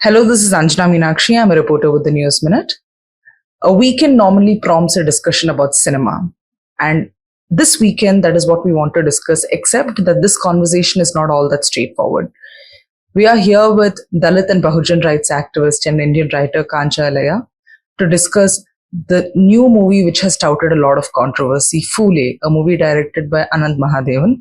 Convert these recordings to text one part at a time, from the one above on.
Hello, this is Anjana Meenakshi. I'm a reporter with the News Minute. A weekend normally prompts a discussion about cinema. And this weekend, that is what we want to discuss, except that this conversation is not all that straightforward. We are here with Dalit and Bahujan rights activist and Indian writer Kancha Ilaiah to discuss the new movie which has touted a lot of controversy, Phule, a movie directed by Anand Mahadevan.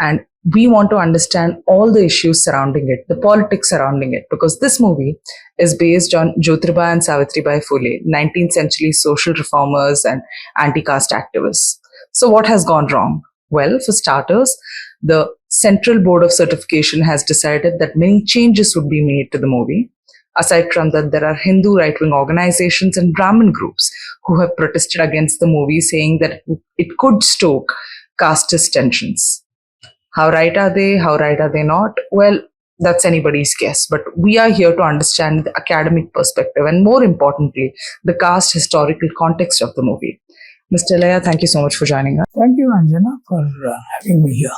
And we want to understand all the issues surrounding it, the politics surrounding it, because this movie is based on Jyotirba and Savitribai Phule, 19th century social reformers and anti-caste activists. So what has gone wrong? Well, for starters, the Central Board of Certification has decided that many changes would be made to the movie. Aside from that, there are Hindu right-wing organizations and Brahmin groups who have protested against the movie, saying that it could stoke casteist tensions. How right are they? How right are they not? Well, that's anybody's guess. But we are here to understand the academic perspective and, more importantly, the caste historical context of the movie. Mr. Ilaiah, thank you so much for joining us. Thank you, Anjana, for having me here.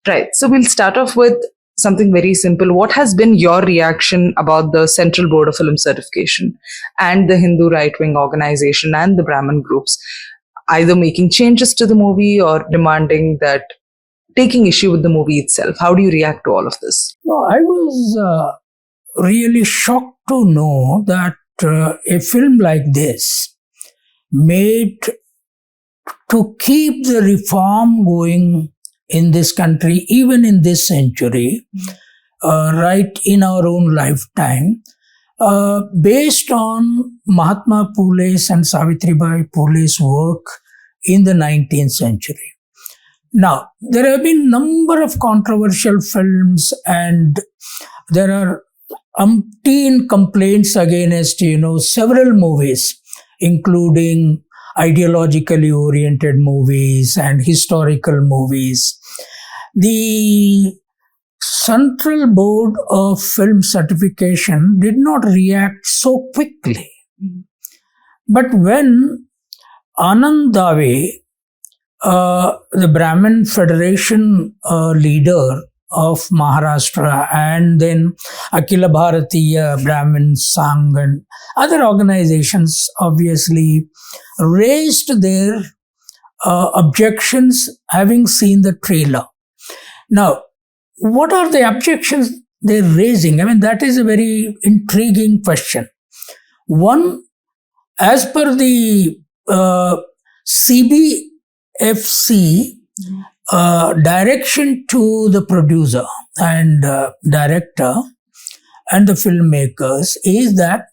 Right. So we'll start off with something very simple. What has been your reaction about the Central Board of Film Certification and the Hindu right-wing organization and the Brahmin groups either making changes to the movie or demanding that, taking issue with the movie itself? How do you react to all of this? No, I was really shocked to know that a film like this, made to keep the reform going in this country, even in this century, right in our own lifetime, based on Mahatma Phule's and Savitribai Phule's work in the 19th century. Now, there have been number of controversial films and there are umpteen complaints against, several movies, including ideologically oriented movies and historical movies. The Central Board of Film Certification did not react so quickly. But when Anand Dave, the Brahmin Federation leader of Maharashtra, and then Akhila Bharatiya Brahmin Sangh and other organizations obviously raised their objections having seen the trailer. Now, what are the objections they're raising? I mean, that is a very intriguing question. One, as per the CBFC direction to the producer and director and the filmmakers is that,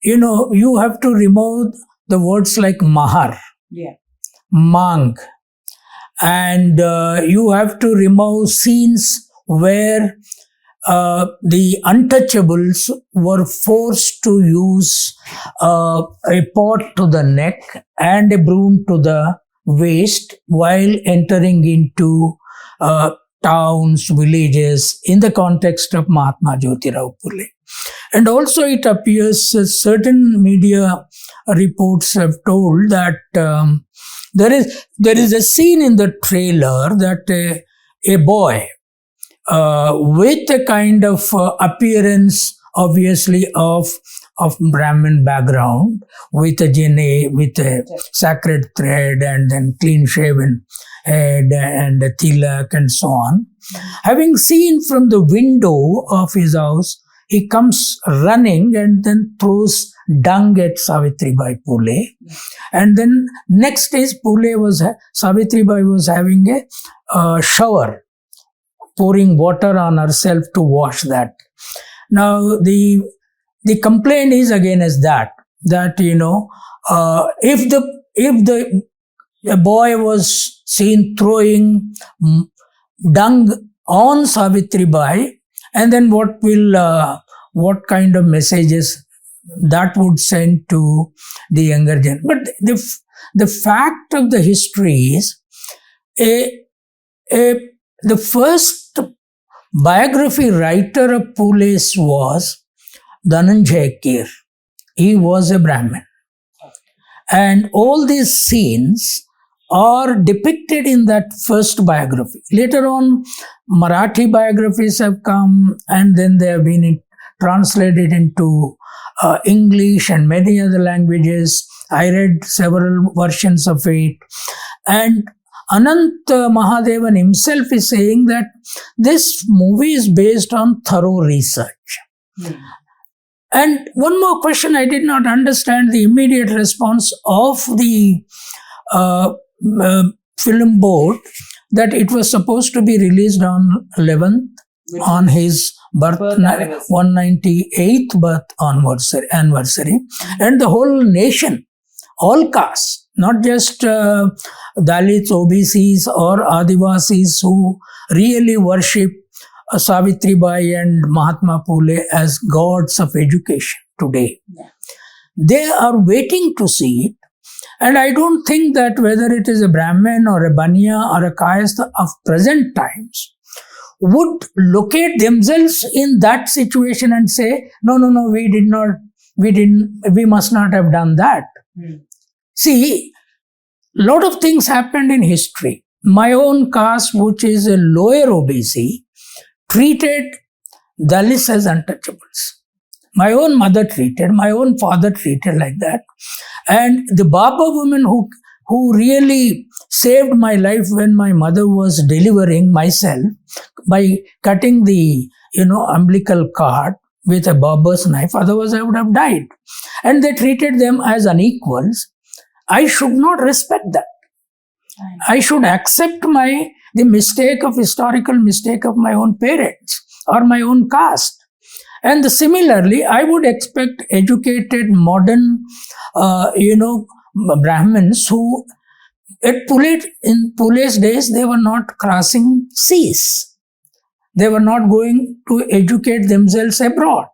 you have to remove the words like mahar, mang, and you have to remove scenes where the untouchables were forced to use a pot to the neck and a broom to the waist while entering into towns, villages in the context of Mahatma Jyotirao Phule. And also it appears certain media reports have told that there is a scene in the trailer that a boy with a kind of appearance obviously of Brahmin background, with a jene, with a sacred thread and then clean shaven head and a tilak and so on. Having seen from the window of his house, he comes running and then throws dung at Savitribai Phule. And then next day Savitribai was having a shower, pouring water on herself to wash that. Now the complaint is again as that if the boy was seen throwing dung on Savitribai, and then what kind of messages that would send to the younger gen. But the fact of the history is the first biography writer of Phule's was Dhananjay Kir. He was a Brahmin. And all these scenes are depicted in that first biography. Later on, Marathi biographies have come and then they have been translated into English and many other languages. I read several versions of it. And Anant Mahadevan himself is saying that this movie is based on thorough research. And one more question, I did not understand the immediate response of the film board that it was supposed to be released on 11th on his birth 198th birth anniversary, and the whole nation, all castes, not just Dalits, OBCs or Adivasis who really worship Savitribai and Mahatma Phule as gods of education today. They are waiting to see it. And I don't think that whether it is a Brahmin or a Banya or a Kayastha of present times would locate themselves in that situation and say, no, we must not have done that. See, a lot of things happened in history. My own caste, which is a lower OBC, treated Dalits as untouchables. My own mother treated, my own father treated like that. And the Baba woman who really saved my life when my mother was delivering myself by cutting the umbilical cord with a barber's knife, otherwise I would have died. And they treated them as unequals. I should not respect that. I should accept the historical mistake of my own parents or my own caste. And similarly, I would expect educated, modern, Brahmins who, in Phule's days, they were not crossing seas. They were not going to educate themselves abroad.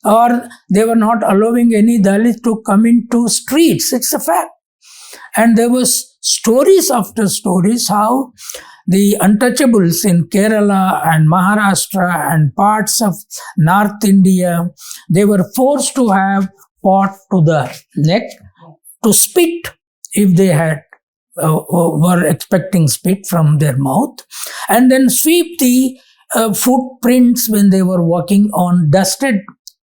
Or they were not allowing any Dalit to come into streets. It's a fact. And there was stories after stories how the untouchables in Kerala and Maharashtra and parts of North India, they were forced to have pot to the neck to spit if they had were expecting spit from their mouth, and then sweep the footprints when they were walking on dusted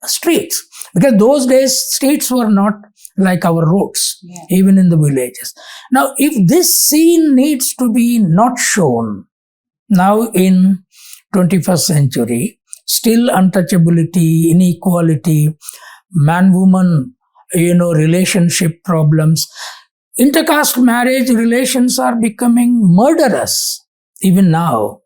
streets. Because those days streets were not like our roads, even in the villages. Now, if this scene needs to be not shown now in 21st century, still untouchability, inequality, man-woman, relationship problems, intercaste marriage relations are becoming murderous even now.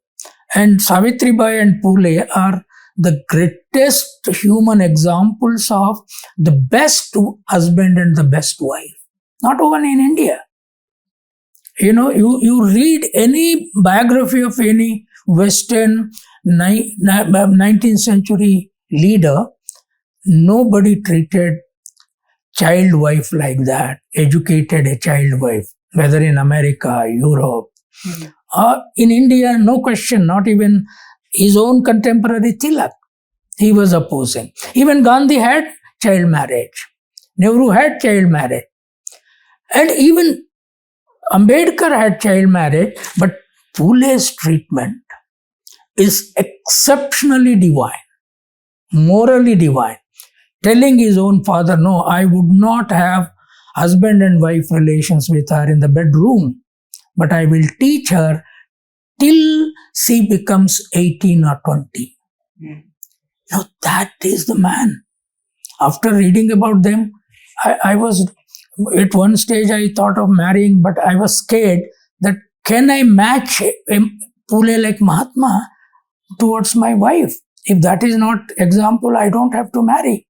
And Savitribai and Phule are the greatest human examples of the best husband and the best wife. Not only in India. You read any biography of any Western 19th century leader, nobody treated child wife like that, educated a child wife, whether in America, Europe, or in India, no question, not even his own contemporary Tilak, he was opposing. Even Gandhi had child marriage. Nehru had child marriage. And even Ambedkar had child marriage, but Phule's treatment is exceptionally divine, morally divine. Telling his own father, no, I would not have husband and wife relations with her in the bedroom, but I will teach her till she becomes 18 or 20. Now that is the man. After reading about them, I was, at one stage I thought of marrying, but I was scared that can I match Phule like Mahatma towards my wife? If that is not example, I don't have to marry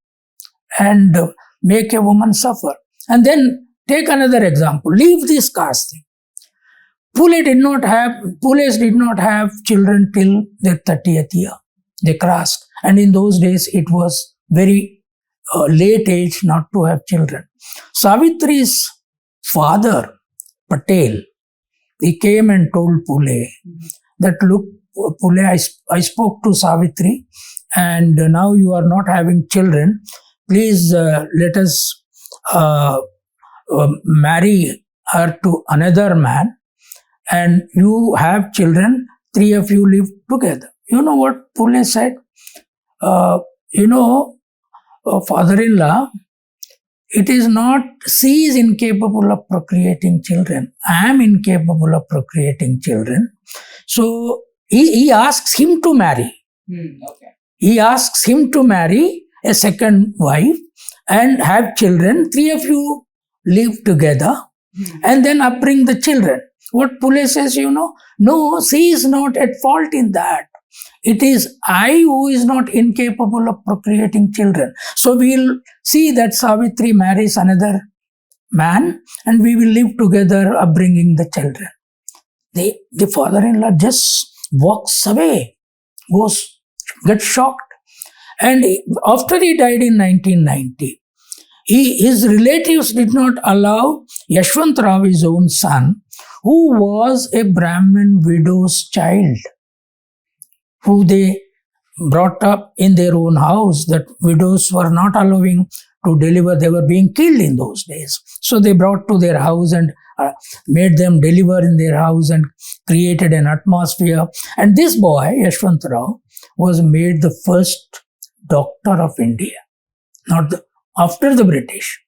and make a woman suffer. And then take another example. Leave this caste thing. Phules did not have children till their 30th year. They crossed. And in those days, it was very late age not to have children. Savitri's father, Patel, he came and told Phule that, look, Phule, I spoke to Savitri and now you are not having children. Please let us marry her to another man and you have children, 3 of you live together. You know what Phule said? father-in-law, it is not, she is incapable of procreating children. I am incapable of procreating children. So he asks him to marry. Okay. He asks him to marry a second wife and have children. 3 of you live together and then upbring the children. What Phule says, no, she is not at fault in that. It is I who is not incapable of procreating children. So we'll see that Savitri marries another man and we will live together upbringing the children. The father-in-law just walks away, gets shocked. And after he died in 1990, his relatives did not allow Yashwant Rao, his own son, who was a Brahmin widow's child, who they brought up in their own house, that widows were not allowing to deliver, they were being killed in those days. So they brought to their house and made them deliver in their house and created an atmosphere. And this boy, Yashwant Rao, was made the first doctor of India, after the British.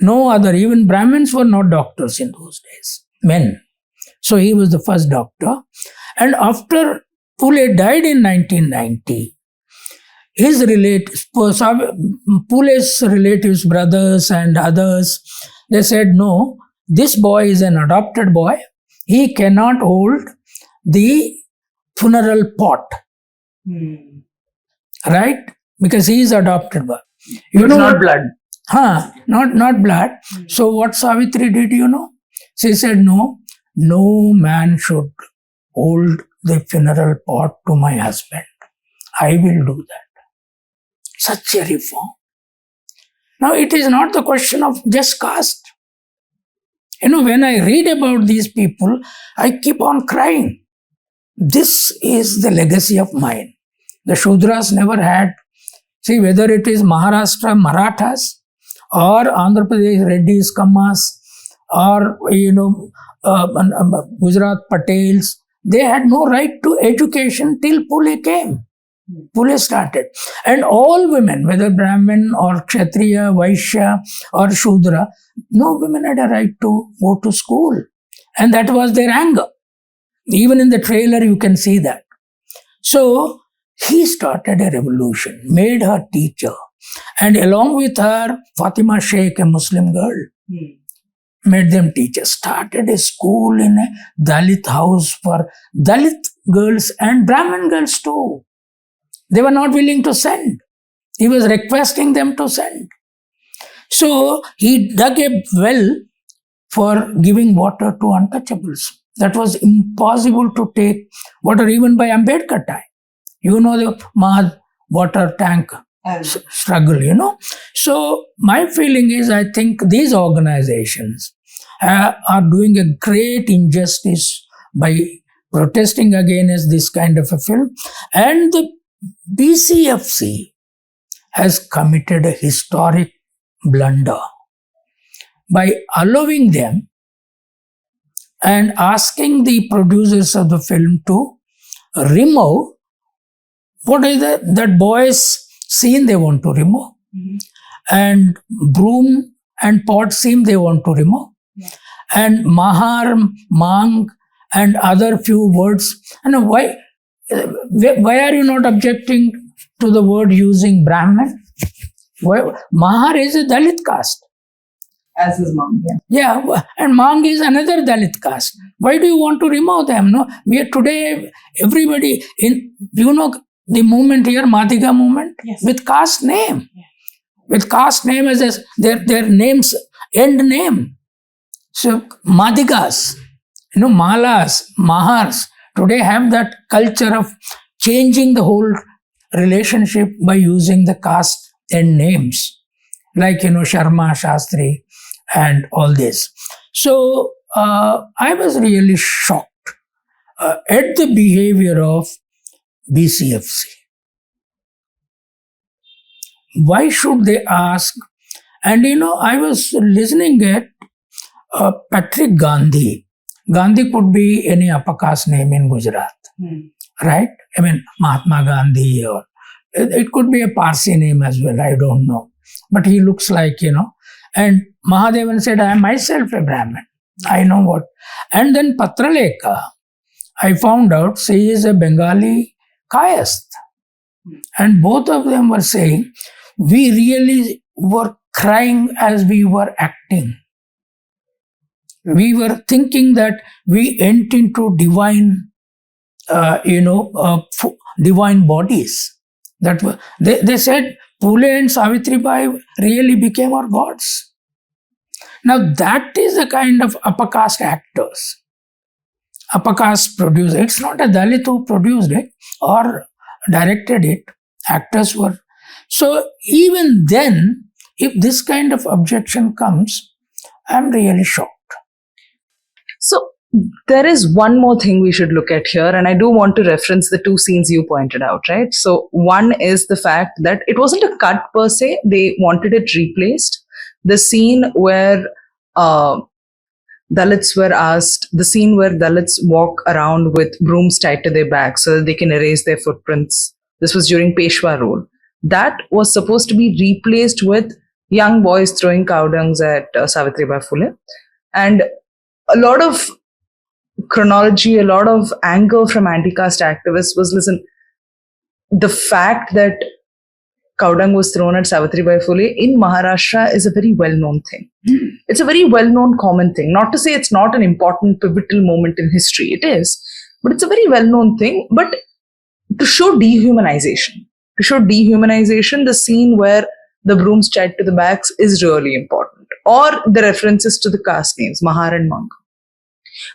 No other, even Brahmins were not doctors in those days, men. So he was the first doctor. And after Phule died in 1990, his relatives, Phule's relatives, brothers and others, they said, no, this boy is an adopted boy. He cannot hold the funeral pot. Right? Because he is adopted boy. Not blood. Not blood. So what Savitri did, She said, no man should hold the funeral pot to my husband. I will do that. Such a reform. Now it is not the question of just caste. When I read about these people, I keep on crying. This is the legacy of mine. The Shudras never had. See, whether it is Maharashtra Marathas or Andhra Pradesh Reddys, Kammas, or Gujarat Patels, they had no right to education till Phule came. Phule started. And all women, whether Brahmin or Kshatriya, Vaishya or Shudra, no women had a right to go to school. And that was their anger. Even in the trailer you can see that. So he started a revolution, made her teacher. And along with her, Fatima Sheikh, a Muslim girl, made them teachers, started a school in a Dalit house for Dalit girls and Brahmin girls too. They were not willing to send. He was requesting them to send. So he dug a well for giving water to untouchables. That was impossible to take water even by Ambedkar time. The Mahad water tank struggle, So my feeling is, I think these organizations are doing a great injustice by protesting against this kind of a film. And the BCFC has committed a historic blunder by allowing them and asking the producers of the film to remove what is that boys' scene they want to remove, and broom and pot scene they want to remove, and mahar, mang, and other few words. And why are you not objecting to the word using Brahmin? Mahar is a Dalit caste. As is Mang. Yeah, and Mang is another Dalit caste. Why do you want to remove them? No, we are today, everybody in, the movement here, Madiga movement, with caste name. With caste name as their names, end name. So Madigas, Malas, Mahars, today have that culture of changing the whole relationship by using the caste end names. Like, Sharma, Shastri, and all this. So, I was really shocked at the behavior of BCFC. Why should they ask? And, I was listening at Patrick Gandhi. Gandhi could be any upper caste name in Gujarat, right? I mean, Mahatma Gandhi or it could be a Parsi name as well, I don't know. But he looks like, and Mahadevan said, I am myself a Brahmin. I know what. And then Patralekha, I found out she is a Bengali Kayast. And both of them were saying, we really were crying as we were acting. We were thinking that we went into divine, divine bodies. That were, they said Phule and Savitribai really became our gods. Now that is the kind of upper caste actors. Upper caste producer. It's not a Dalit who produced it or directed it. Actors were. So even then, if this kind of objection comes, I'm really shocked. So there is one more thing we should look at here, and I do want to reference the two scenes you pointed out, right? So one is the fact that it wasn't a cut per se, they wanted it replaced. The scene where Dalits were asked, the scene where Dalits walk around with brooms tied to their backs so that they can erase their footprints. This was during Peshwa rule. That was supposed to be replaced with young boys throwing cow dungs at Savitribai Phule. And a lot of chronology, a lot of anger from anti-caste activists was, listen, the fact that cow dung was thrown at Savitribai Phule in Maharashtra is a very well-known thing. It's a very well-known common thing. Not to say it's not an important pivotal moment in history. It is. But it's a very well-known thing. But to show dehumanization, the scene where the brooms tied to the backs is really important. Or the references to the caste names, Mahar and Mang.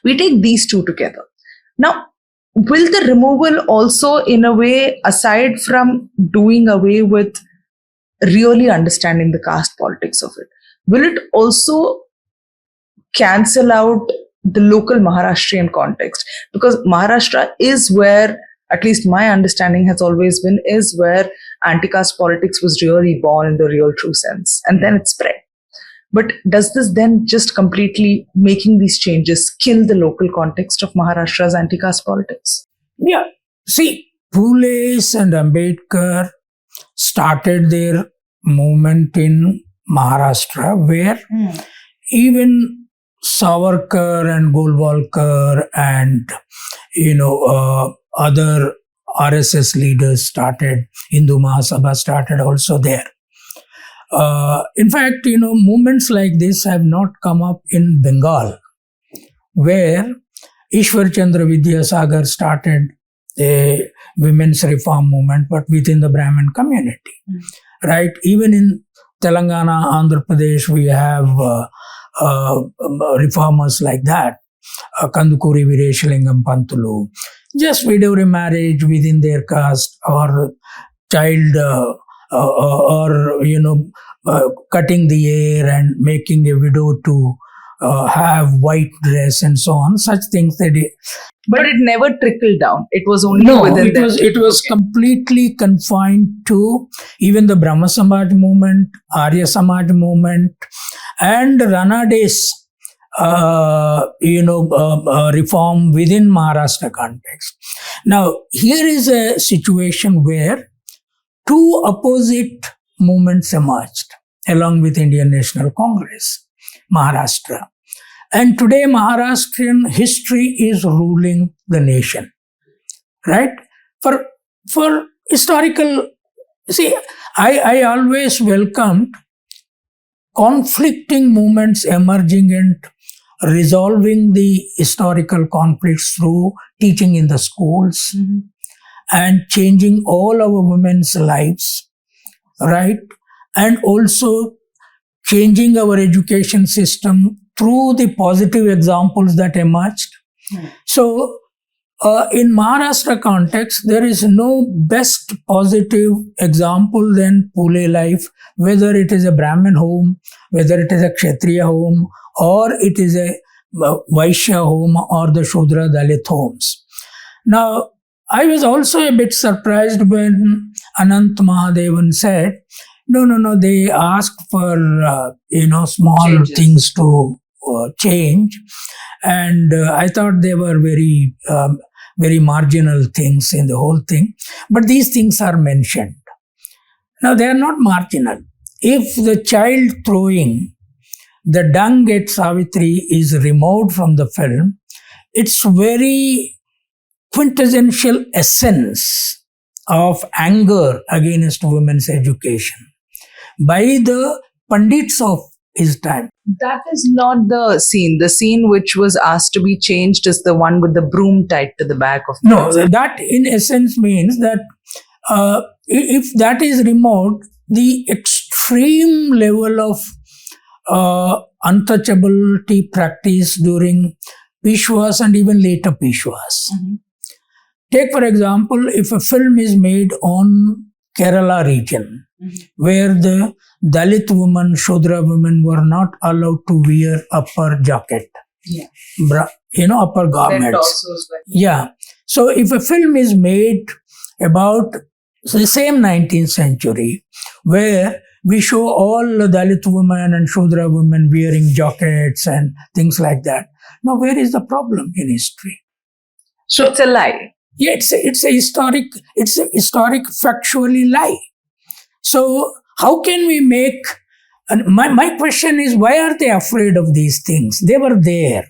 We take these two together. Now, will the removal also, in a way, aside from doing away with really understanding the caste politics of it, will it also cancel out the local Maharashtrian context? Because Maharashtra is where, at least my understanding has always been, is where anti-caste politics was really born in the real true sense. And then it spread. But does this then just completely making these changes kill the local context of Maharashtra's anti-caste politics? Yeah. See, Phules and Ambedkar started their movement in Maharashtra where even Savarkar and Golwalkar and, other RSS leaders started, Hindu Mahasabha started also there. In fact, movements like this have not come up in Bengal, where Ishwar Chandra Vidyasagar started a women's reform movement, but within the Brahmin community, right? Even in Telangana, Andhra Pradesh, we have reformers like that. Kandukuri Vireshilingam Pantulu, just widow remarriage within their caste, or child cutting the hair and making a widow to have white dress and so on. Such things they did. But it never trickled down. It was only within that. It was completely confined to even the Brahma Samaj movement, Arya Samaj movement, and Ranade's reform within Maharashtra context. Now, here is a situation where two opposite movements emerged along with Indian National Congress, Maharashtra. And today Maharashtrian history is ruling the nation, right? For historical, see, I always welcomed conflicting movements emerging and resolving the historical conflicts through teaching in the schools and changing all our women's lives, right? And also changing our education system through the positive examples that emerged. So, in Maharashtra context, there is no best positive example than Phule life, whether it is a Brahmin home, whether it is a Kshatriya home, or it is a Vaishya home, or the Shudra Dalit homes. Now, I was also a bit surprised when Anant Mahadevan said, no, they asked for, small changes, things to change. And I thought they were very, very marginal things in the whole thing. But these things are mentioned. Now, they are not marginal. If the child throwing the dung at Savitri is removed from the film, its very quintessential essence of anger against women's education by the Pandits of his time. That is not the scene. The scene which was asked to be changed is the one with the broom tied to the back of the No, that in essence means that if that is removed, the extreme level of untouchability practice during Peshwas and even later Peshwas. Mm-hmm. Take, for example, if a film is made on Kerala region, where the Dalit women, Shudra women were not allowed to wear upper jacket, upper garments. Yeah. So if a film is made about the same 19th century, where we show all the Dalit women and Shudra women wearing jackets and things like that, now where is the problem in history? So it's a lie. Yeah, it's a historic factually lie. So how can we make, my question is, why are they afraid of these things? They were there.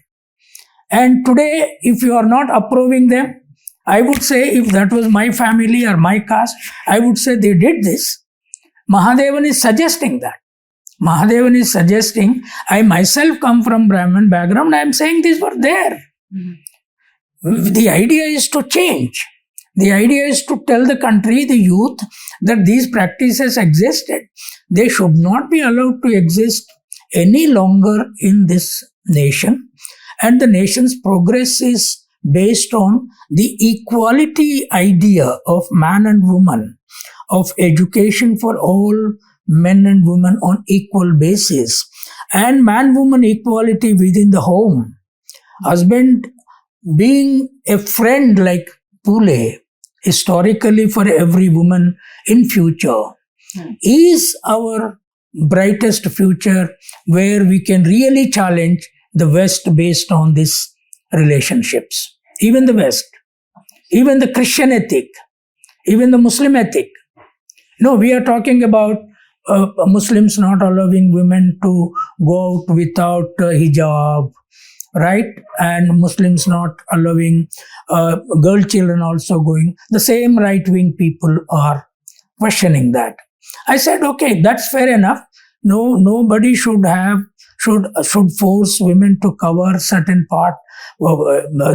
And today, if you are not approving them, I would say, if that was my family or my caste, I would say they did this. Mahadevan is suggesting that. Mahadevan is suggesting, I myself come from Brahmin background, I am saying these were there. Mm-hmm. The idea is to change. The idea is to tell the country, the youth, that these practices existed. They should not be allowed to exist any longer in this nation. And the nation's progress is based on the equality idea of man and woman, of education for all men and women on equal basis, and man-woman equality within the home. Husband being a friend like Phule, historically for every woman in future, is our brightest future, where we can really challenge the West based on these relationships. Even the West, even the Christian ethic, even the Muslim ethic. No, we are talking about Muslims not allowing women to go out without hijab, right? And Muslims not allowing girl children also going. The same right-wing people are questioning that. I said, okay, that's fair enough. No, nobody should force women to cover certain part of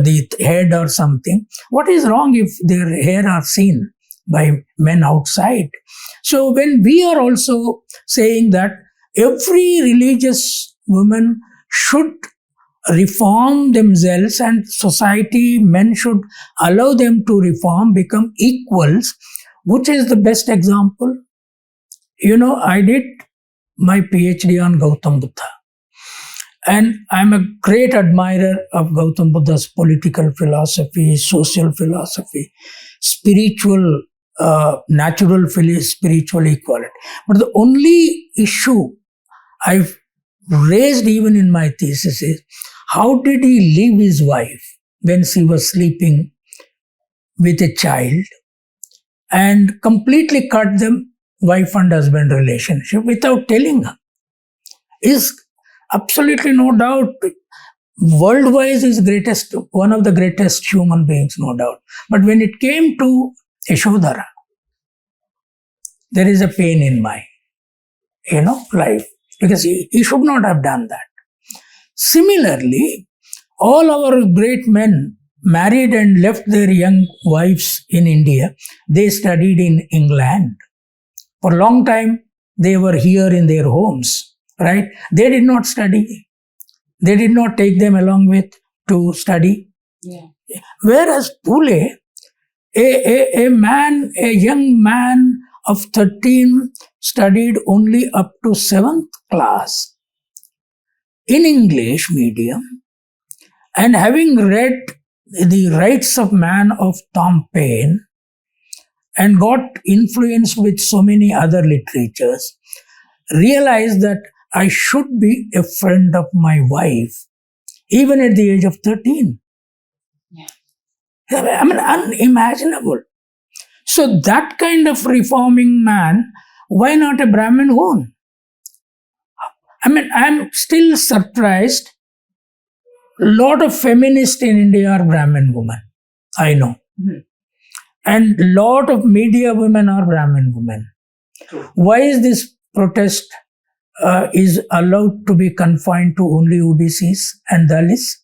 the head or something. What is wrong if their hair are seen by men outside? So when we are also saying that every religious woman should reform themselves and society, men should allow them to reform, become equals, which is the best example? I did my PhD on Gautam Buddha. And I'm a great admirer of Gautam Buddha's political philosophy, social philosophy, spiritual, natural spiritual equality. But the only issue I've raised even in my thesis is, how did he leave his wife when she was sleeping with a child and completely cut the wife and husband relationship without telling her? Is absolutely no doubt, world-wise is one of the greatest human beings, no doubt. But when it came to Yashodhara, there is a pain in my, life, because he should not have done that. Similarly, all our great men married and left their young wives in India. They studied in England. For a long time, they were here in their homes, right? They did not study. They did not take them along with to study. Yeah. Whereas Phule, a young man of 13, studied only up to 7th class in English medium, and having read The Rights of Man of Tom Paine and got influenced with so many other literatures, realized that I should be a friend of my wife even at the age of 13. Yeah. I mean, unimaginable. So that kind of reforming man Why not a Brahmin woman? I mean, I'm still surprised. A lot of feminists in India are Brahmin women. I know. Mm-hmm. And a lot of media women are Brahmin women. True. Why is this protest is allowed to be confined to only OBCs and Dalits?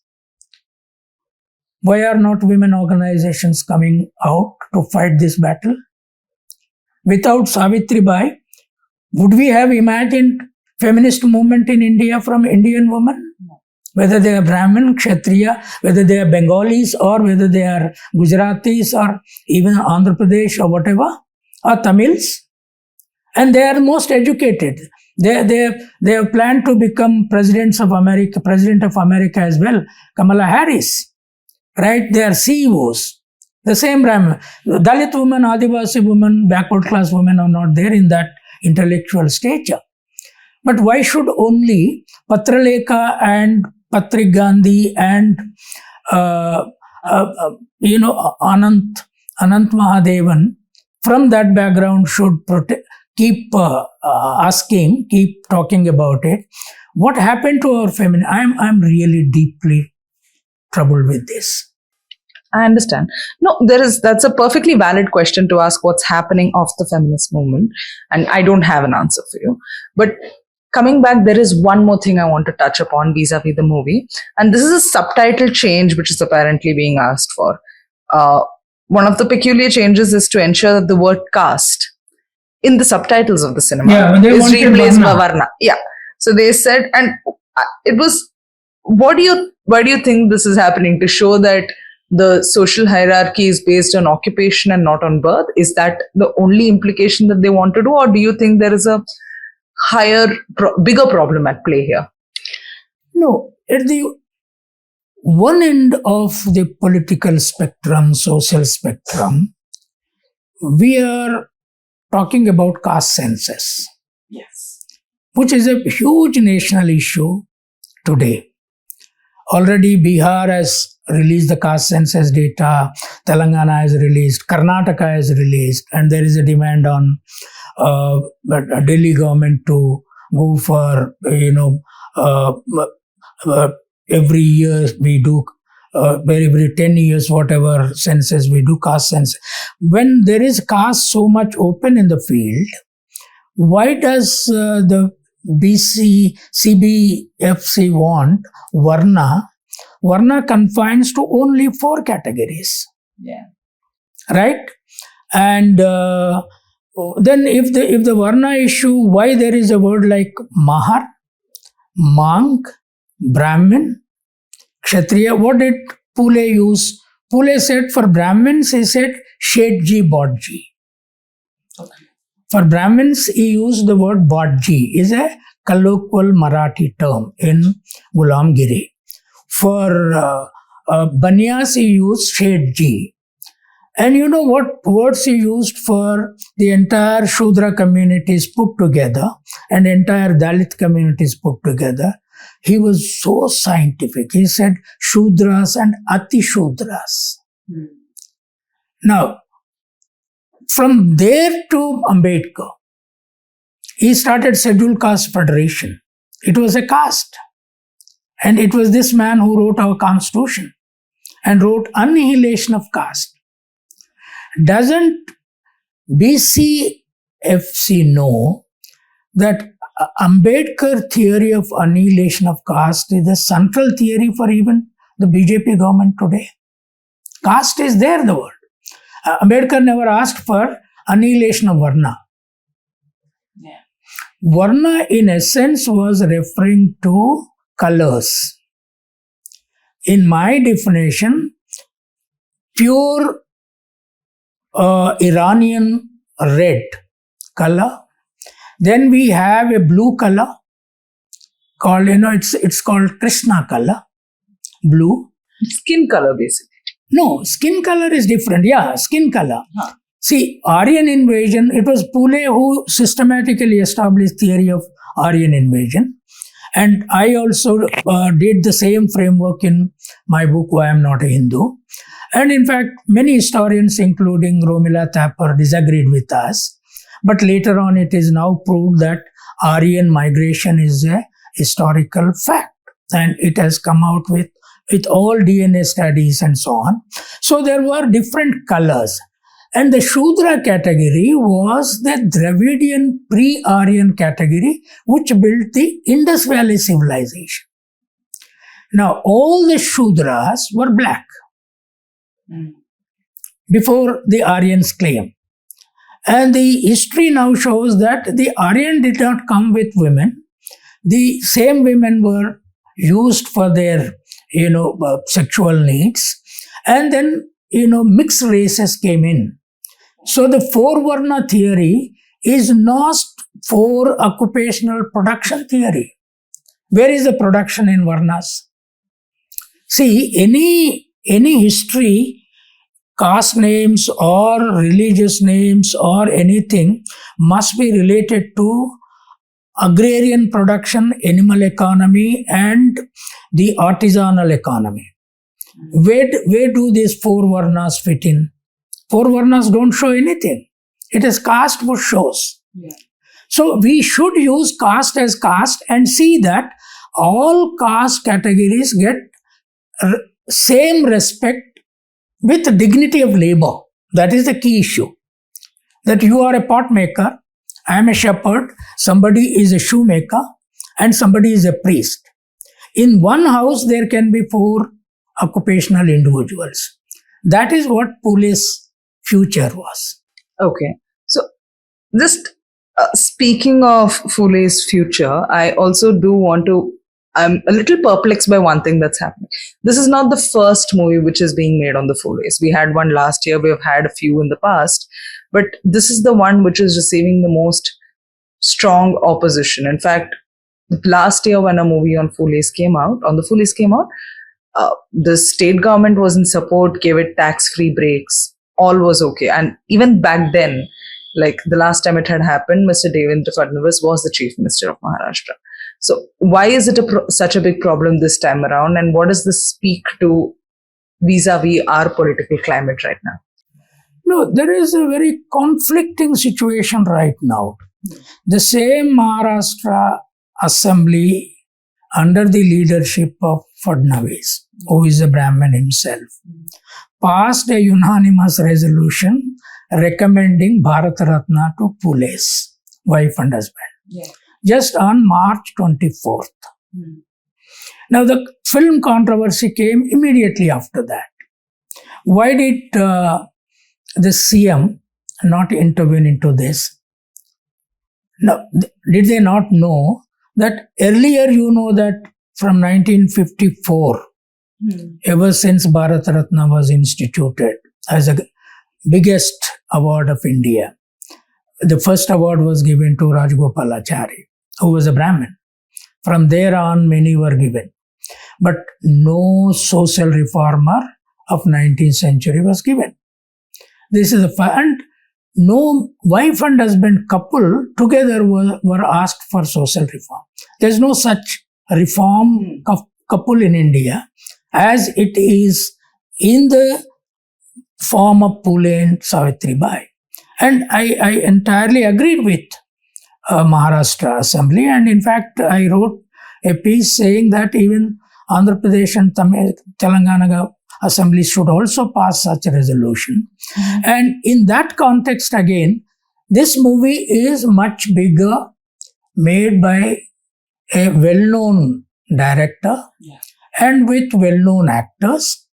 Why are not women organizations coming out to fight this battle? Without Savitribai, would we have imagined feminist movement in India from Indian women? No. Whether they are Brahmin, Kshatriya, whether they are Bengalis or whether they are Gujaratis or even Andhra Pradesh or whatever, or Tamils. And they are most educated. They have planned to become President of America as well, Kamala Harris. Right? They are CEOs. The same Brahmin. Dalit women, Adivasi women, backward class women are not there in that intellectual stature. But why should only Patralekha and Patrik Gandhi and Anant Mahadevan from that background should keep talking about it? What happened to our feminine? I'm really deeply troubled with this. I understand. No, that's a perfectly valid question to ask, what's happening of the feminist movement, and I don't have an answer for you. But coming back, there is one more thing I want to touch upon vis-a-vis the movie, and this is a subtitle change which is apparently being asked for. One of the peculiar changes is to ensure that the word caste in the subtitles of the cinema is replaced by Varna. Yeah. So they said, and it was, why do you think this is happening? To show that the social hierarchy is based on occupation and not on birth? Is that the only implication that they want to do? Or do you think there is a bigger problem at play here? No. At the one end of the political spectrum, social spectrum, we are talking about caste census. Yes. Which is a huge national issue today. Already Bihar has released the caste census data, Telangana has released, Karnataka has released, and there is a demand on Delhi government to go for, every year we do, every 10 years, whatever census we do, caste census. When there is caste so much open in the field, why does the CBFC want Varna? Varna confines to only 4 categories. Yeah. Right? And then if the Varna issue, why there is a word like Mahar, Mang, Brahmin, Kshatriya? What did Phule use? Phule said for Brahmins, he said Shetji Bodji. Okay. For Brahmins, he used the word Bodji, is a colloquial Marathi term in Gulamgiri. For Banyas, he used Shetji. And you know what words he used for the entire Shudra communities put together and entire Dalit communities put together? He was so scientific. He said Shudras and Ati Shudras. Now, from there to Ambedkar, he started Scheduled Caste Federation. It was a caste. And it was this man who wrote our constitution and wrote Annihilation of Caste. Doesn't BCFC know that Ambedkar theory of annihilation of caste is the central theory for even the BJP government today? Caste is there, the word. Ambedkar never asked for annihilation of Varna. Yeah. Varna, in essence, was referring to colors. In my definition, pure Iranian red color. Then we have a blue color called, it's called Krishna color, blue. Skin color, basically. No, skin color is different. Yeah, skin color. Huh. See, Aryan invasion, it was Phule who systematically established theory of Aryan invasion. And I also did the same framework in my book, Why I'm Not a Hindu. And in fact, many historians, including Romila Thapar, disagreed with us. But later on, it is now proved that Aryan migration is a historical fact, and it has come out with all DNA studies and so on. So there were different colors. And the Shudra category was the Dravidian pre-Aryan category which built the Indus Valley civilization. Now, all the Shudras were black before the Aryans claim. And the history now shows that the Aryan did not come with women. The same women were used for their, sexual needs. And then, mixed races came in. So the four Varna theory is not for occupational production theory. Where is the production in Varnas? See, any history, caste names or religious names or anything must be related to agrarian production, animal economy, and the artisanal economy. Where do these four Varnas fit in? Four Varnas don't show anything. It is caste which shows. Yeah. So we should use caste as caste and see that all caste categories get same respect with dignity of labor. That is the key issue. That you are a pot maker, I am a shepherd, somebody is a shoemaker, and somebody is a priest. In one house, there can be four occupational individuals. That is what Phule's future was. Okay. So, just speaking of Phule's future, I also do want to. I'm a little perplexed by one thing that's happening. This is not the first movie which is being made on the Phules. We had one last year. We have had a few in the past. But this is the one which is receiving the most strong opposition. In fact, last year when a movie on the Phules came out, the state government was in support, gave it tax-free breaks. All was okay. And even back then, like the last time it had happened, Mr. Devendra Fadnavis was the Chief Minister of Maharashtra. So why is it such a big problem this time around? And what does this speak to vis-a-vis our political climate right now? No, there is a very conflicting situation right now. The same Maharashtra Assembly under the leadership of Fadnavis, who is a Brahmin himself, passed a unanimous resolution recommending Bharat Ratna to Phule's wife and husband, just on March 24th. Now, the film controversy came immediately after that. Why did the CM not intervene into this? Now, did they not know that earlier, that from 1954, ever since Bharat Ratna was instituted as the biggest award of India, the first award was given to Rajgopalachari, who was a Brahmin. From there on, many were given. But no social reformer of 19th century was given. This is a fact. And no wife and husband couple together were asked for social reform. There is no such reform couple in India as it is in the form of Phule and Savitribai. And I entirely agreed with Maharashtra Assembly, and in fact I wrote a piece saying that even Andhra Pradesh and Telangana Assembly should also pass such a resolution. And in that context again, this movie is much bigger, made by a well-known director and with well-known actors,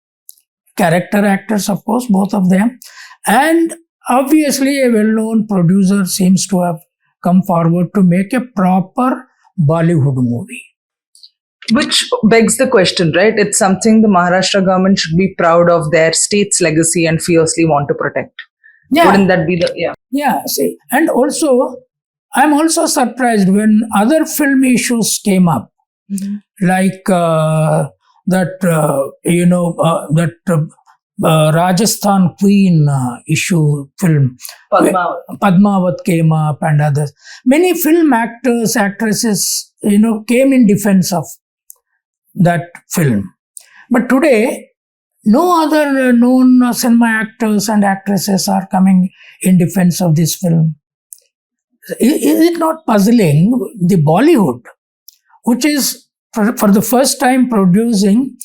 character actors of course, both of them, and obviously a well-known producer seems to have come forward to make a proper Bollywood movie. Which begs the question, right? It's something the Maharashtra government should be proud of, their state's legacy, and fiercely want to protect. Yeah. Wouldn't that be the... Yeah, see. And also, I'm also surprised when other film issues came up, like Rajasthan Queen issue film. Padmavat came up and others. Many film actors, actresses, came in defense of that film. But today, no other known cinema actors and actresses are coming in defense of this film. is it not puzzling the Bollywood, which is for the first time producing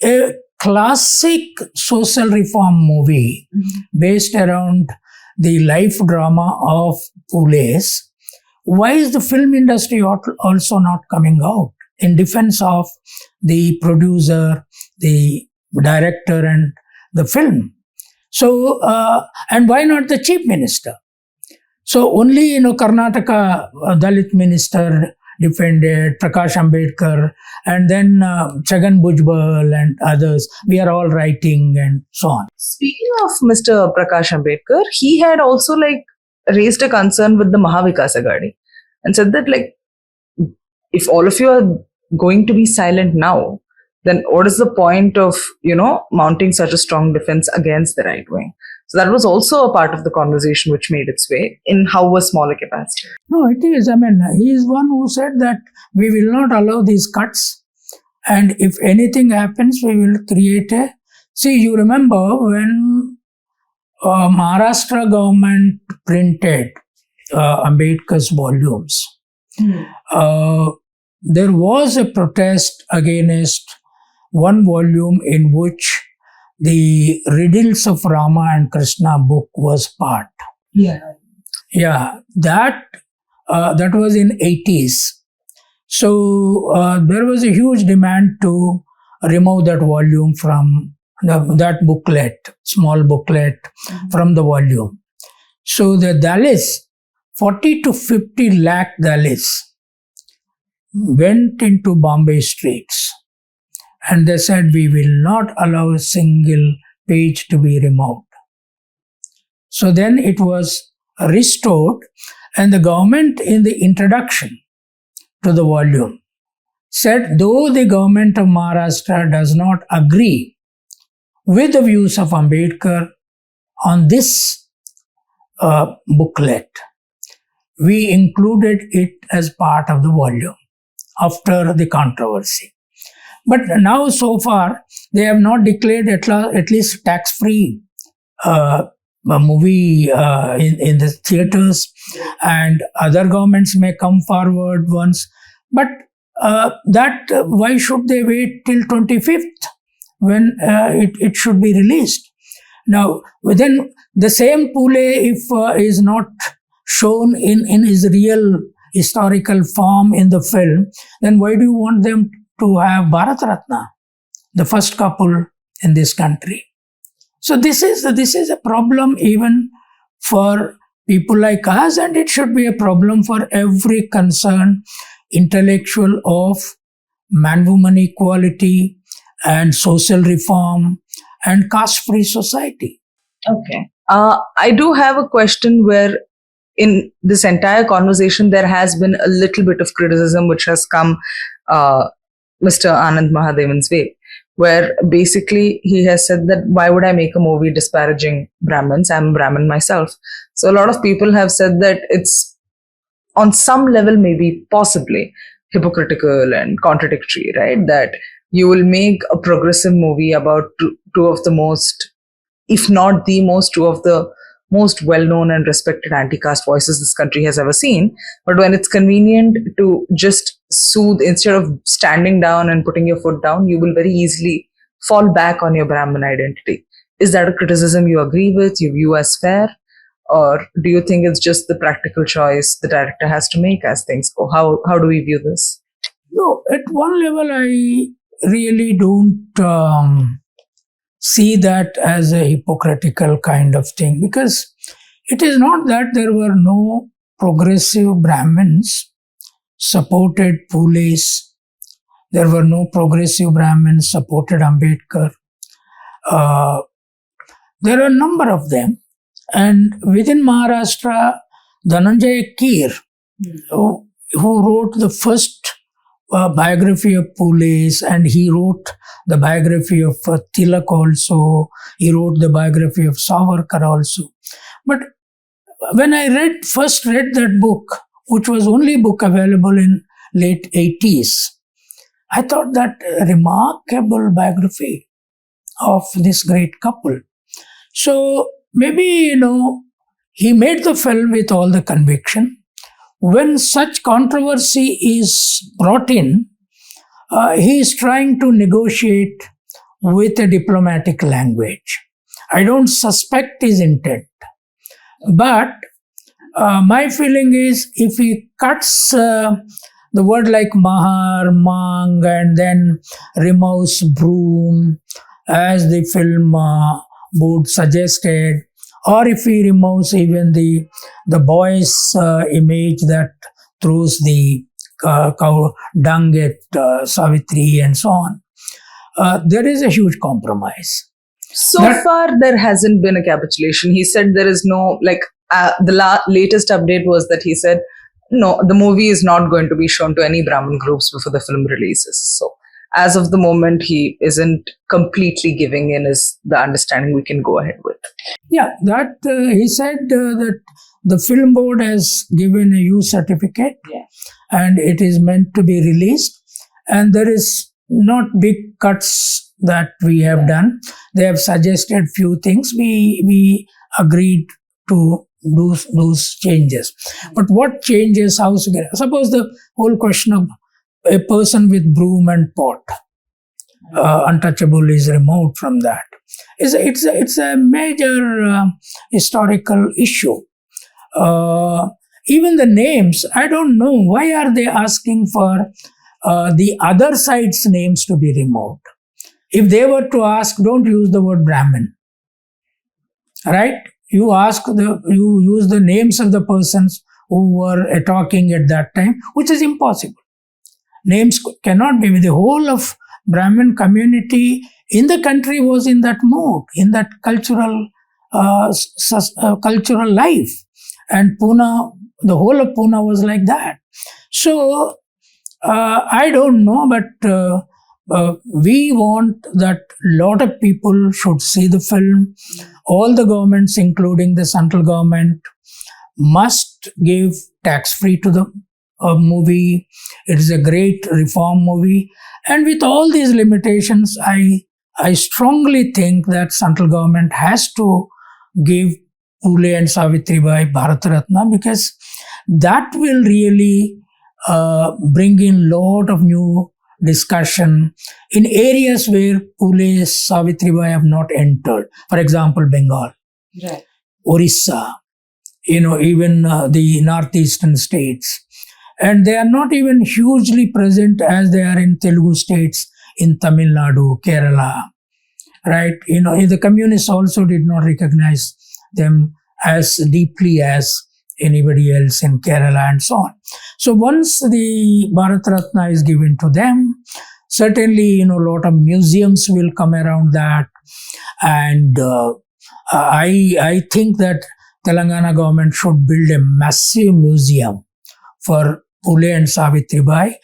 a classic social reform movie based around the life drama of Phules? Why is the film industry also not coming out in defense of the producer, the director, and the film? So, and why not the chief minister? So only, Karnataka Dalit minister defended, Prakash Ambedkar, and then Chhagan Bhujbal and others. We are all writing and so on. Speaking of Mr. Prakash Ambedkar, he had also raised a concern with the Mahavikas Aghadi and said that if all of you are going to be silent now, then what is the point of, mounting such a strong defense against the right wing? So that was also a part of the conversation which made its way in how a smaller capacity. No, it is. He is one who said that we will not allow these cuts. And if anything happens, we will create a... See, you remember when Maharashtra government printed Ambedkar's volumes, there was a protest against one volume in which the riddles of Rama and Krishna book was part. Yeah, that was in 80s. So there was a huge demand to remove that volume from that booklet, small booklet from the volume. So the Dalits, 40 to 50 lakh Dalits, went into Bombay streets. And they said, we will not allow a single page to be removed. So then it was restored, and the government in the introduction to the volume said, though the government of Maharashtra does not agree with the views of Ambedkar on this booklet, we included it as part of the volume after the controversy. But now, so far, they have not declared at least tax-free movie in the theatres, and other governments may come forward once. But why should they wait till 25th when it should be released? Now, then the same Phule, if is not shown in his real historical form in the film, then why do you want them to have Bharat Ratna, the first couple in this country? So this is a problem even for people like us, and it should be a problem for every concerned intellectual of man-woman equality and social reform and caste-free society. Okay. I do have a question where in this entire conversation there has been a little bit of criticism which has come Mr. Anand Mahadevan's way, where basically he has said that why would I make a movie disparaging Brahmins? I'm a Brahmin myself. So a lot of people have said that it's on some level maybe possibly hypocritical and contradictory, right? That you will make a progressive movie about two of the most, if not the most, two of the most well-known and respected anti-caste voices this country has ever seen. But when it's convenient to just soothe, instead of standing down and putting your foot down, you will very easily fall back on your Brahmin identity. Is that a criticism you agree with, you view as fair? Or do you think it's just the practical choice the director has to make as things go? How do we view this? No, at one level, I really don't see that as a hypocritical kind of thing, because it is not that there were no progressive Brahmins supported Phules. There were no progressive Brahmins supported Ambedkar. There are a number of them. And within Maharashtra, Dhananjay Keer, who wrote the first biography of Phules, and he wrote the biography of Tilak also, he wrote the biography of Savarkar also. But when I first read that book, which was only book available in late 80s, I thought that a remarkable biography of this great couple. So maybe, he made the film with all the conviction, when such controversy is brought in, he is trying to negotiate with a diplomatic language. I don't suspect his intent. But my feeling is if he cuts the word like mahar, mang, and then removes broom, as the film board suggested, or if he removes even the boy's image that throws the cow dung at Savitri and so on, there is a huge compromise. So far, there hasn't been a capitulation. He said there is no, the latest update was that he said, no, the movie is not going to be shown to any Brahmin groups before the film releases. So, as of the moment, he isn't completely giving in is the understanding we can go ahead with. Yeah, that he said that the film board has given a U certificate, and it is meant to be released, and there is not big cuts that we have done. They have suggested few things. We agreed to do those changes. But what changes? How to get? Suppose the whole question of a person with broom and pot, untouchable, is removed from that. It's a major historical issue. Even the names, I don't know why are they asking for the other side's names to be removed. If they were to ask, don't use the word Brahmin, right? You use the names of the persons who were talking at that time, which is impossible. Names cannot be. The whole of Brahmin community in the country was in that mood, in that cultural life. And Pune, the whole of Pune was like that. So, I don't know, but we want that lot of people should see the film. All the governments, including the central government, must give tax-free to the movie. It is a great reform movie. And with all these limitations, I strongly think that central government has to give Phule and Savitribai Bharat Ratna, because that will really bring in lot of new discussion in areas where Phule, Savitribai have not entered. For example, Bengal, right, Orissa, even the northeastern states. And they are not even hugely present as they are in Telugu states, in Tamil Nadu, Kerala, right? The communists also did not recognize them as deeply as anybody else in Kerala and so on. So once the Bharat Ratna is given to them, certainly, a lot of museums will come around that. And I think that Telangana government should build a massive museum for Phule and Savitribai,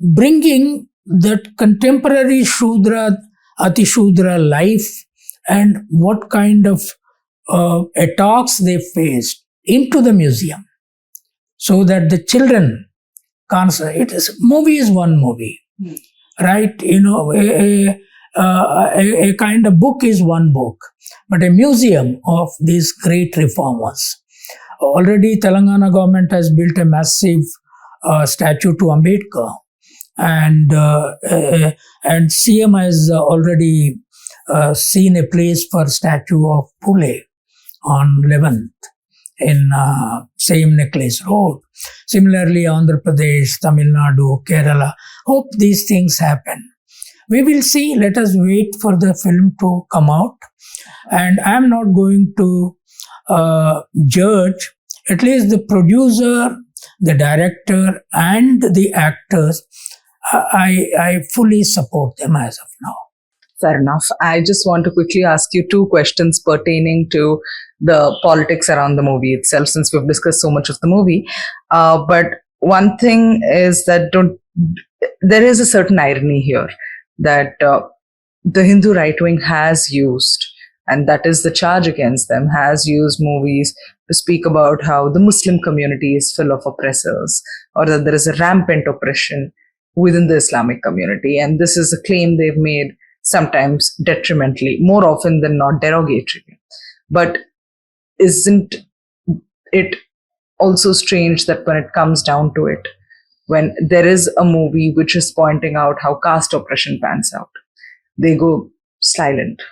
bringing that contemporary Shudra, Ati Shudra life and what kind of attacks they faced into the museum, so that the children can't say movie is one movie, right? A kind of book is one book, but a museum of these great reformers. Already Telangana government has built a massive statue to Ambedkar, and CM has already seen a place for statue of Phule on 11th in same Necklace Road. Similarly, Andhra Pradesh, Tamil Nadu, Kerala. Hope these things happen. We will see. Let us wait for the film to come out. And I am not going to judge, at least the producer, the director, and the actors. I fully support them as of now. Fair enough. I just want to quickly ask you two questions pertaining to the politics around the movie itself, since we've discussed so much of the movie. But one thing is that there is a certain irony here that the Hindu right wing has used, and that is the charge against them, has used movies to speak about how the Muslim community is full of oppressors, or that there is a rampant oppression within the Islamic community. And this is a claim they've made, sometimes detrimentally, more often than not derogatory. But isn't it also strange that when it comes down to it, when there is a movie which is pointing out how caste oppression pans out, they go silent.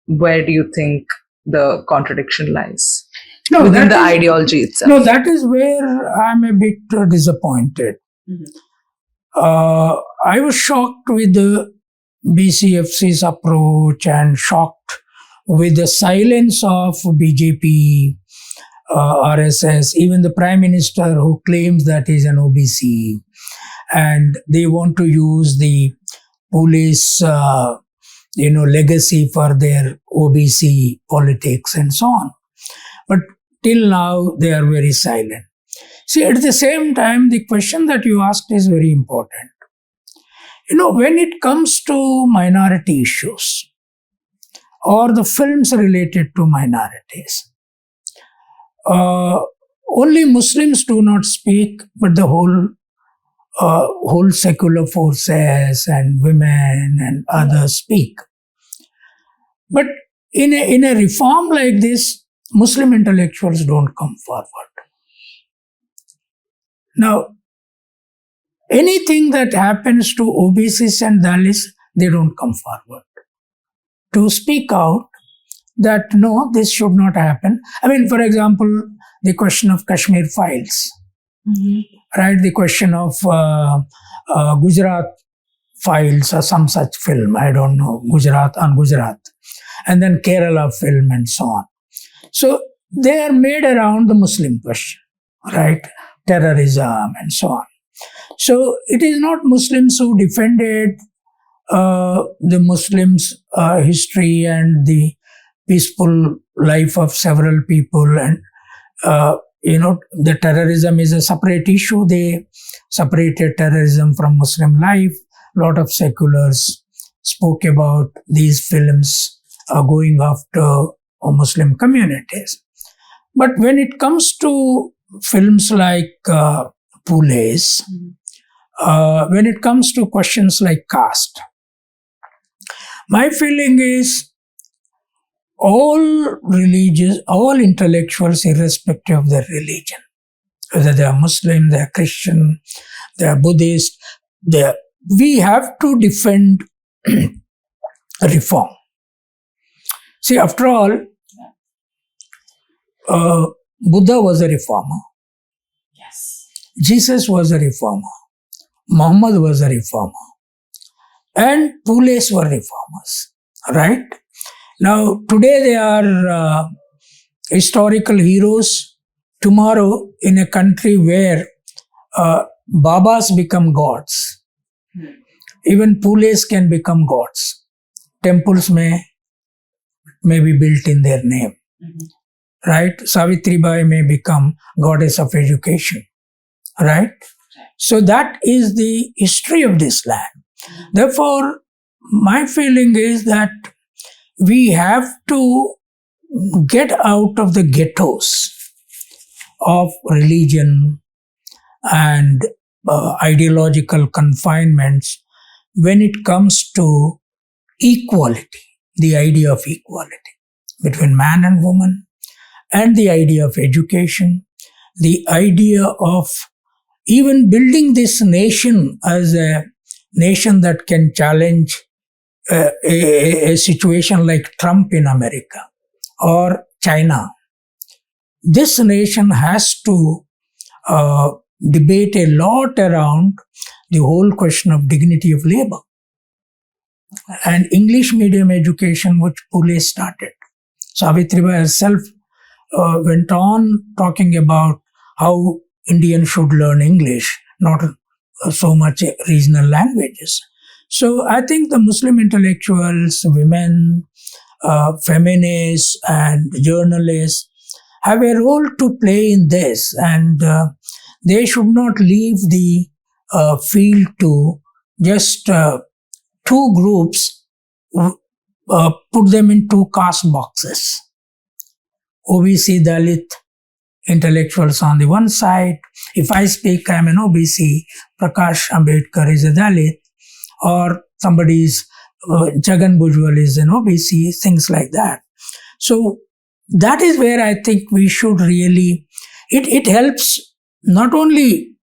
Where do you think the contradiction lies within the ideology itself? No, that is where I'm a bit disappointed. I was shocked with the BCFC's approach and shocked with the silence of BJP, RSS, even the Prime Minister who claims that he's an OBC, and they want to use the police legacy for their OBC politics and so on. But till now, they are very silent. See, at the same time, the question that you asked is very important. When it comes to minority issues or the films related to minorities, only Muslims do not speak, but the whole secular forces and women and others speak. But in a reform like this, Muslim intellectuals don't come forward. Now, anything that happens to OBCs and Dalits, they don't come forward to speak out that no, this should not happen. I mean, for example, the question of Kashmir files, right? The question of Gujarat files or some such film, I don't know, Gujarat, and then Kerala film and so on. So they are made around the Muslim question, right? Terrorism and so on. So it is not Muslims who defended the Muslims' history and the peaceful life of several people, and the terrorism is a separate issue. They separated terrorism from Muslim life. A lot of seculars spoke about these films going after Muslim communities. But when it comes to films like Phules, when it comes to questions like caste, my feeling is all intellectuals, irrespective of their religion, whether they are Muslim, they are Christian, they are Buddhist, we have to defend reform. See, after all, Buddha was a reformer. Yes. Jesus was a reformer. Muhammad was a reformer. And Phules were reformers. Right? Now, today they are historical heroes. Tomorrow, in a country where Babas become gods, even Phules can become gods. Temples may be built in their name. Right? Savitribai may become goddess of education. Right? So that is the history of this land. Therefore, my feeling is that we have to get out of the ghettos of religion and ideological confinements when it comes to equality, the idea of equality between man and woman, and the idea of education, the idea of even building this nation as a nation that can challenge a situation like Trump in America or China. This nation has to debate a lot around the whole question of dignity of labor and English medium education, which Phules started. Savitribai herself went on talking about how Indians should learn English, not so much regional languages. So I think the Muslim intellectuals, women, feminists and journalists have a role to play in this, and they should not leave the field to just two groups, put them in two caste boxes. OBC, Dalit, intellectuals on the one side. If I speak, I am an OBC, Prakash Ambedkar is a Dalit, or somebody's Jagan Bhujbal is an OBC, things like that. So that is where I think we should really, it helps not only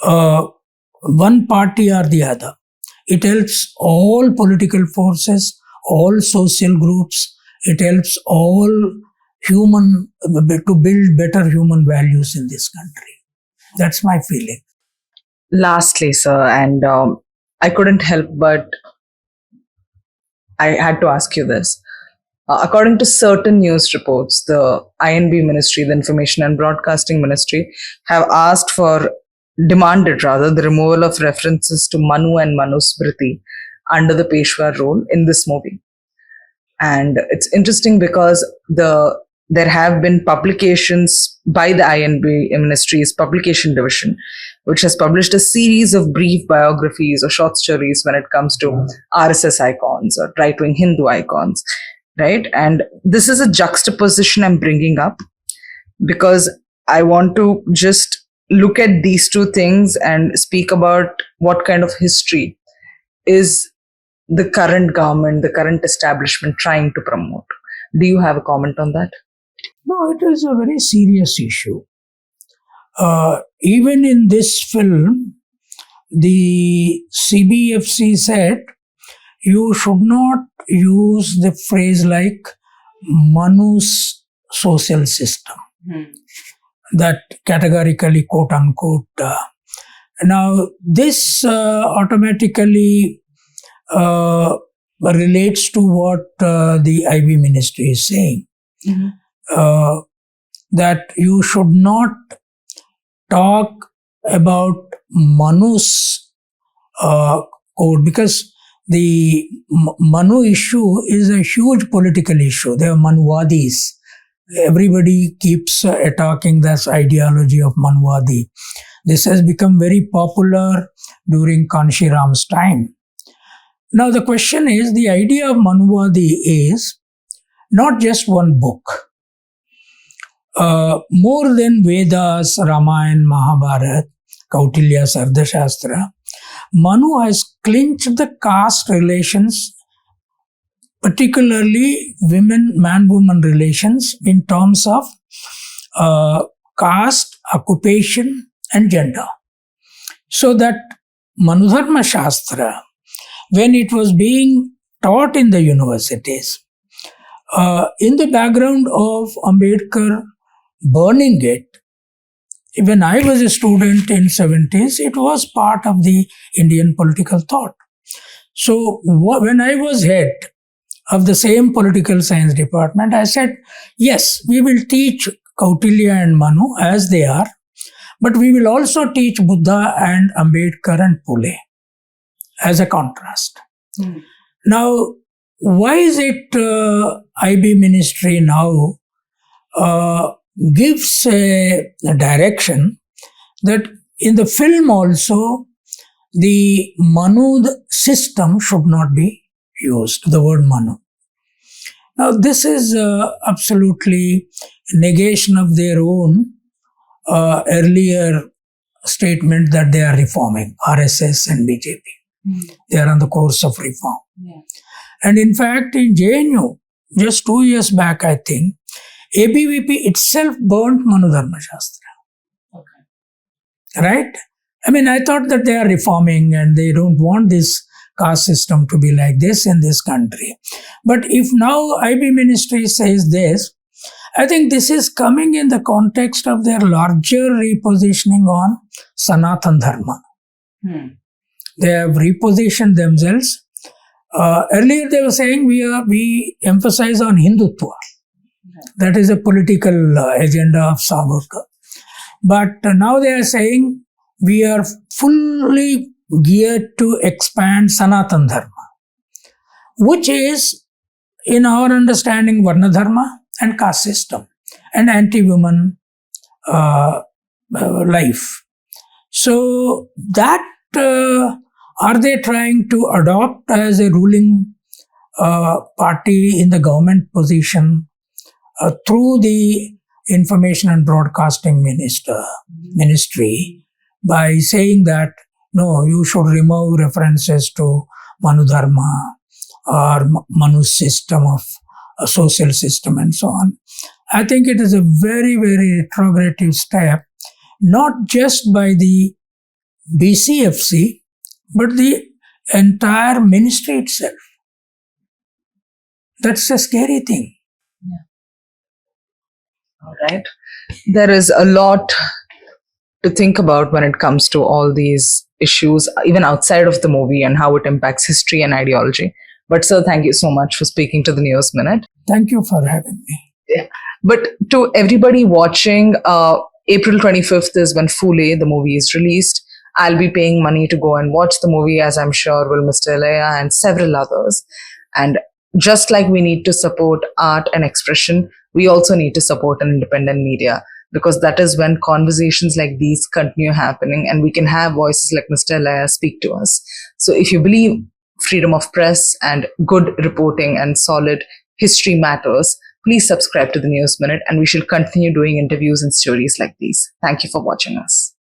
one party or the other. It helps all political forces, all social groups. It helps all human to build better human values in this country. That's my feeling. Lastly, sir, and I couldn't help but I had to ask you this. According to certain news reports, the INB ministry, the Information and Broadcasting Ministry, have demanded the removal of references to Manu and Manusmriti under the Peshwa role in this movie. And it's interesting because there have been publications by the INB Ministry's publication division, which has published a series of brief biographies or short stories when it comes to RSS icons or right-wing Hindu icons, right? And this is a juxtaposition I'm bringing up because I want to just look at these two things and speak about what kind of history is the current government, the current establishment trying to promote. Do you have a comment on that? No, it is a very serious issue. Even in this film, the CBFC said you should not use the phrase like Manu's social system. That categorically, quote unquote. Now, this automatically relates to what the IB ministry is saying. That you should not talk about Manu's code because the Manu issue is a huge political issue. They are Manuwadis. Everybody keeps attacking this ideology of Manuwadi. This has become very popular during Kanshi Ram's time. Now the question is, the idea of Manuwadi is not just one book. More than Vedas, Ramayana, Mahabharata, Kautilya's Ardhashastra, Manu has clinched the caste relations, particularly man-woman relations in terms of caste, occupation and gender. So that Manudharma Shastra, when it was being taught in the universities, in the background of Ambedkar burning it, when I was a student in 70s, it was part of the Indian political thought. So when I was head of the same political science department, I said, yes, we will teach Kautilya and Manu as they are, but we will also teach Buddha and Ambedkar and Phule as a contrast. Now, why is it IB ministry now gives a direction that in the film also the Manu system should not be used, the word Manu. Now this is absolutely negation of their own earlier statement that they are reforming, RSS and BJP. They are on the course of reform. And in fact, in JNU, just 2 years back, I think, ABVP itself burnt Manudharma Shastra. Right? I mean, I thought that they are reforming and they don't want this caste system to be like this in this country. But if now IB ministry says this, I think this is coming in the context of their larger repositioning on Sanatan Dharma. They have repositioned themselves. Earlier they were saying we emphasize on Hindutva. That is a political agenda of Savarkar. But now they are saying we are fully geared to expand Sanatan Dharma, which is, in our understanding, Varna Dharma and caste system and anti-woman life. So that are they trying to adopt as a ruling party in the government position through the Information and Broadcasting Ministry by saying that, no, you should remove references to Manu Dharma or Manu's system of a social system and so on. I think it is a very, very retrograde step, not just by the BCFC, but the entire ministry itself. That's a scary thing. All right. There is a lot to think about when it comes to all these issues, even outside of the movie, and how it impacts history and ideology. But sir, thank you so much for speaking to the News Minute. Thank you for having me. Yeah. But to everybody watching, April 25th is when Phule, the movie, is released. I'll be paying money to go and watch the movie, as I'm sure will Mr. Ilaiah and several others. And just like we need to support art and expression, we also need to support an independent media, because that is when conversations like these continue happening and we can have voices like Mr. Ilaiah speak to us. So if you believe freedom of press and good reporting and solid history matters, please subscribe to the News Minute, and we shall continue doing interviews and stories like these. Thank you for watching us.